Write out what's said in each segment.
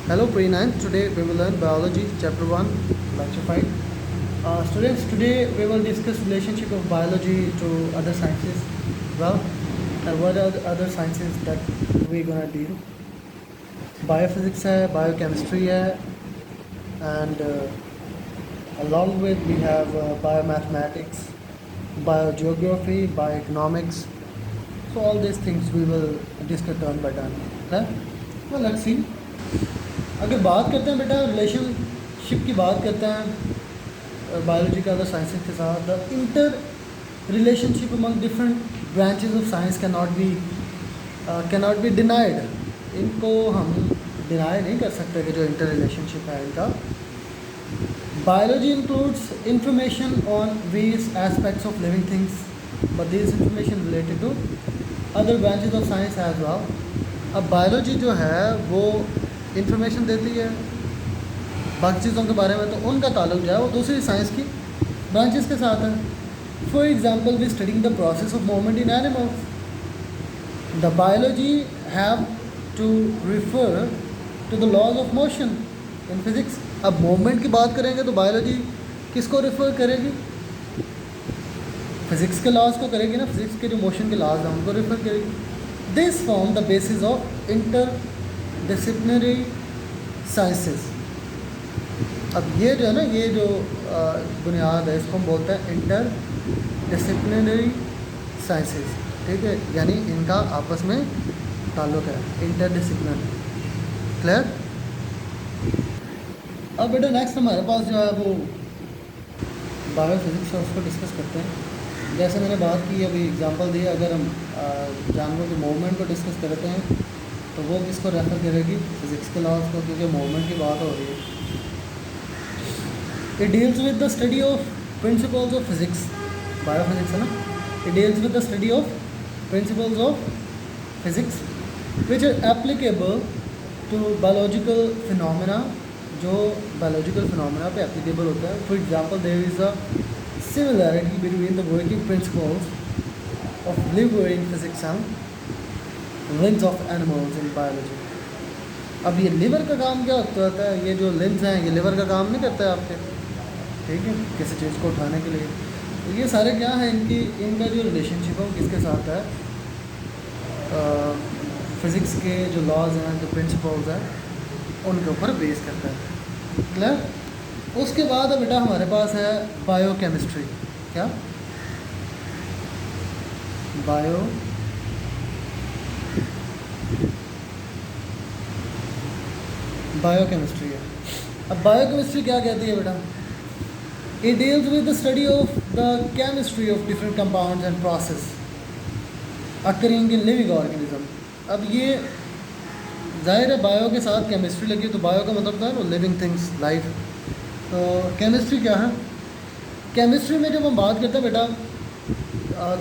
Hello Pre-9, today we will learn biology chapter 1 lecture 5. Students, today we will discuss relationship of biology to other sciences. Well, and what are the other sciences that we're gonna deal? Biophysics है, biochemistry है, and along with we have biomathematics, biogeography, bioeconomics. So all these things we will discuss turn by turn. Okay? Well, let's see. अगर बात करते हैं बेटा relationship की बात करते हैं बायोलॉजी के अदर साइंसेस के साथ, the inter relationship among different branches of science can not be denied. इनको हम डिनाई नहीं कर सकते कि जो इंटर रिलेशनशिप है इनका. Biology includes information on various aspects of living things, but this information related to other branches of science as well. अब बायोलॉजी जो है वो इंफॉर्मेशन देती है बाकी चीज़ों के बारे में, तो उनका ताल्लुक जो है वो दूसरी साइंस की ब्रांचेस के साथ है. For example we studying the process of movement in animals. The biology have to refer to the laws of motion in physics. अब मूवमेंट की बात करेंगे तो बायोलॉजी किसको रिफ़र करेगी? फिज़िक्स के लॉज को करेगी ना. फिज़िक्स के जो मोशन के लॉज हैं उनको रिफ़र करेगी. This form the basis of inter disciplinary sciences. अब ये जो है ना, ये जो बुनियाद है इसको हम बोलते हैं इंटर डिसिप्लिनरी साइंसेस. ठीक है, यानी इनका आपस में ताल्लुक़ है, इंटर डिसिप्लिनरी. क्लियर? अब बेटा नेक्स्ट हमारे पास जो है वो बायोफिज़िक्स है, उसको डिस्कस करते हैं. जैसे मैंने बात की, अभी एग्जांपल दिया, अगर हम जानवरों के मूवमेंट को डिस्कस करते हैं तो वो किसको रेफ़र करेगी? फिज़िक्स के लॉज को, क्योंकि मूवमेंट की बात हो रही है. It deals with the study of principles of physics. Biophysics है ना. It deals with the study of principles of physics which are applicable to biological phenomena, जो बायोलॉजिकल फिनोमेना पे एप्लीकेबल होता है. For example there is a similarity between the working principles of lever in physics and limbs of animals in biology. अब ये liver का काम क्या होता है? ये जो लिम्स हैं ये लिवर का काम नहीं करता है आपके, ठीक है, किसी चीज़ को उठाने के लिए. तो ये सारे क्या हैं, इनका जो रिलेशनशिप है वो किसके साथ है? फिज़िक्स के जो लॉज हैं, जो प्रिंसिपल्स हैं, उनके ऊपर बेस करता है. क्लियर? उसके बाद अब बेटा हमारे पास है बायोकेमिस्ट्री. क्या? बायोकेमिस्ट्री है. अब बायोकेमिस्ट्री क्या कहती है बेटा? It deals with the study of the chemistry of different compounds and process occurring in living organism. अब ये जाहिर है बायो के साथ केमिस्ट्री लगी, तो बायो का मतलब था वो लिविंग थिंग्स, लाइफ. तो केमिस्ट्री क्या है? केमिस्ट्री में जब हम बात करते हैं बेटा,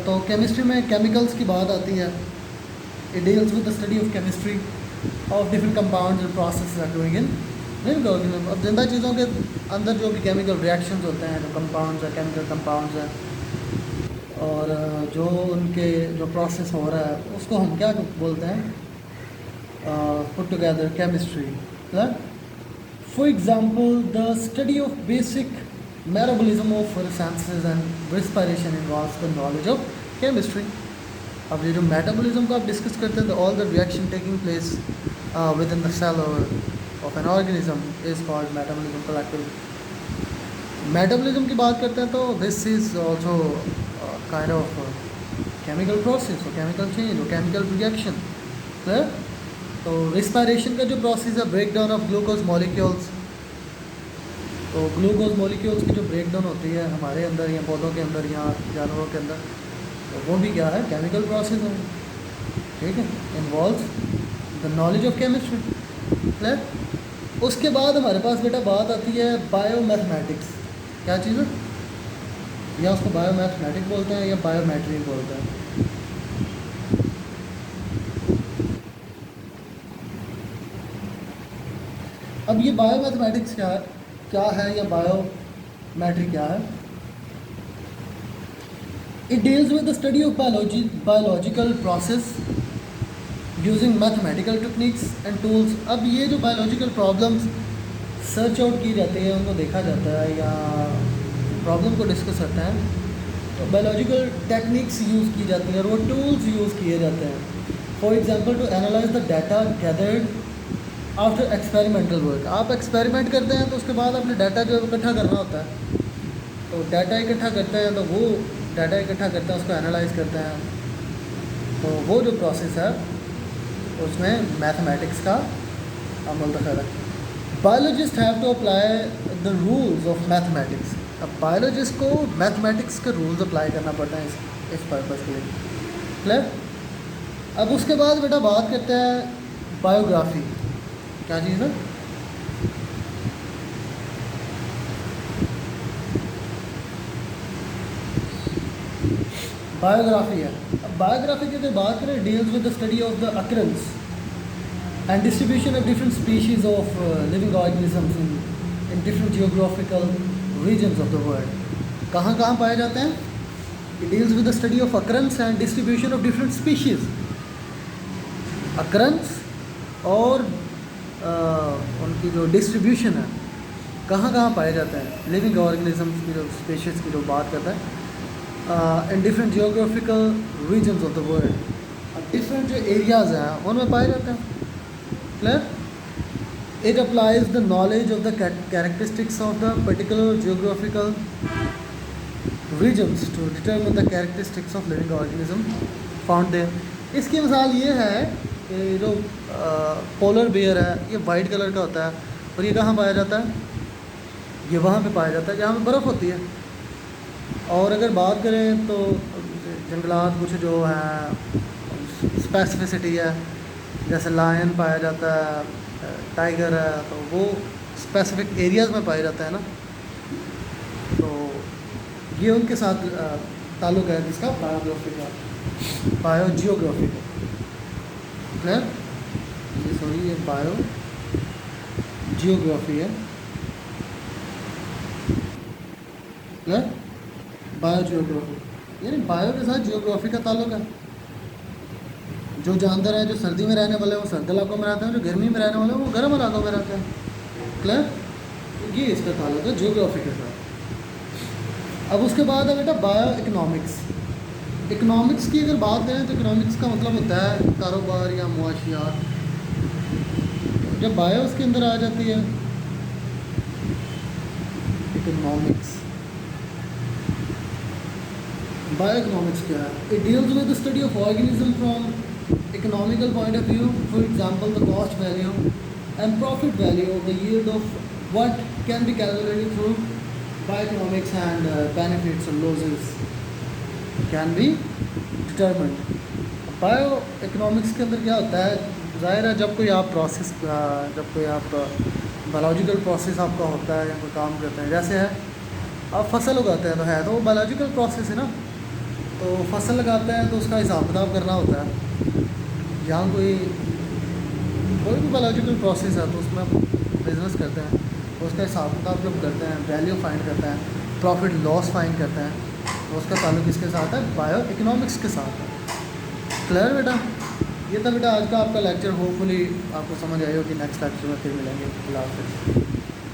तो केमिस्ट्री में केमिकल्स की बात आती है. It deals with the study of chemistry of different compounds and process occurring in living organism. अब जिंदा चीज़ों के अंदर जो भी केमिकल रिएक्शंस होते हैं, जो कंपाउंड्स हैं, केमिकल कंपाउंड्स हैं, और जो उनके जो प्रोसेस हो रहा है उसको हम क्या बोलते हैं? Put together chemistry. For example the study of basic metabolism of photosynthesis and respiration involves the knowledge of chemistry. अब ये जो मेटाबॉलिज्म को आप डिस्कस करते हैं, तो all the reaction taking place within the cell of an organism is called metabolism collective. Metabolism की बात करते हैं तो this is also kind of chemical process और केमिकल चेंज और केमिकल रिएक्शन. तो रिस्पायरेशन का जो प्रोसेस है, break down of glucose molecules. तो ग्लूकोज मॉलिक्यूल्स की जो ब्रेक डाउन होती है हमारे अंदर या पौधों के अंदर या जानवरों के अंदर, तो वो भी क्या है? केमिकल प्रोसेस है. ठीक है, involves the knowledge of chemistry. Clear? उसके बाद हमारे पास बेटा बात आती है बायोमैथमेटिक्स. क्या चीज़ है? या उसको बायोमैथमेटिक्स बोलते हैं या बायोमेट्री बोलते हैं. अब ये बायोमैथमेटिक्स क्या है या बायोमेट्री क्या है? It deals with the study of biological process using mathematical techniques and tools. अब ये जो बायोलॉजिकल प्रॉब्लम्स सर्च आउट की जाती है, उनको देखा जाता है या प्रॉब्लम को डिस्कस करते हैं, तो बायोलॉजिकल टेक्निक्स यूज़ की जाती है और वो टूल्स यूज़ किए जाते हैं। For example to analyse the data gathered after experimental work. आप एक्सपेरिमेंट करते हैं तो उसके बाद अपने डाटा जो इकट्ठा करना होता है, तो डाटा इकट्ठा करते हैं, तो वो डाटा इकट्ठा करते हैं, उसको एनालाइज करते हैं, तो वो जो प्रोसेस है उसमें मैथमेटिक्स का अमल दखल है। Biologist have to apply the rules of mathematics. अब बायोलॉजिस्ट को मैथमेटिक्स के रूल्स अप्लाई करना पड़ता है इस पर्पज़ के लिए। क्लियर? अब उसके बाद बेटा बात करते हैं बायोग्राफी। क्या चीज़ है? बायोग्राफी है। अब बायोग्राफी की अगर बात करें, deals with the study of the occurrence and distribution of different species of living organisms in different geographical regions of the world. कहाँ कहाँ पाए जाते हैं? It deals with the study of occurrence and distribution of different species. Occurrence और उनकी जो distribution है, कहाँ कहाँ पाए जाते हैं, लिविंग ऑर्गेनिजम्स की जो स्पीशीज़ की जो बात करता है, in different geographical regions of the world. Different जो एरियाज़ हैं उनमें पाए जाते हैं। Clear? It applies the knowledge of the characteristics of the particular geographical regions to determine the characteristics of living organism found there. इसकी मिसाल ये है कि जो पोलर बेयर है, ये वाइट कलर का होता है और ये कहाँ पाया जाता है? ये वहाँ पे पाया जाता है जहाँ पे बर्फ़ होती है। और अगर बात करें तो जंगलात कुछ जो हैं स्पेसिफिसिटी है, जैसे लायन पाया जाता है, टाइगर है, तो वो स्पेसिफिक एरियाज़ में पाया जाता है ना। तो ये उनके साथ ताल्लुक़ है जिसका बायोग्राफी का, बायोजियोग्राफी का। क्लियर? ये सॉरी, ये बायो जियोग्राफी है। क्लियर? बायो जियोग्राफी यानी बायो के साथ जियोग्राफी का ताल्लुक़ है। जो जानवर हैं जो सर्दी में रहने वाले हैं वो सर्द इलाकों में रहते हैं, जो गर्मी में रहने वाले हैं वो गर्म इलाकों में रहते हैं। क्लियर? ये इसका ताल्लुक़ है जियोग्राफी के साथ। अब उसके बाद है बेटा बायो इकनॉमिक्स। इकनॉमिक्स की अगर बात करें तो इकनॉमिक्स का मतलब होता है कारोबार या मुआशियात। जब बायो उसके अंदर आ जाती है, इकनॉमिक्स, बायो इकनॉमिक्स क्या है? It deals with the study of organism from economical point of view. For example, the cost value and profit value of the yield of what can be calculated through bioeconomics, and benefits and losses can be determined. Bio economics के अंदर क्या होता है? ज़ाहिर है जब कोई आप प्रोसेस, जब कोई आप बायोलॉजिकल प्रोसेस आपका होता है या कोई काम करते हैं, जैसे है आप फसल उगाते हैं, तो है तो वो बायोलॉजिकल प्रोसेस है ना। तो फसल लगाते हैं तो उसका हिसाब किताब करना होता है। यहाँ कोई भी बायोलॉजिकल प्रोसेस है तो उसमें आप बिज़नेस करते हैं, तो उसका हिसाब किताब जब करते हैं, वैल्यू फाइंड करते हैं, प्रॉफिट लॉस फाइंड करते हैं, तो उसका ताल्लुक किसके साथ है? बायो इकोनॉमिक्स के साथ है। क्लियर बेटा? ये था बेटा आज का आपका लेक्चर। होपफुली आपको समझ आई हो कि नेक्स्ट लेक्चर में फिर मिलेंगे। अल्लाह हाफ़िज़।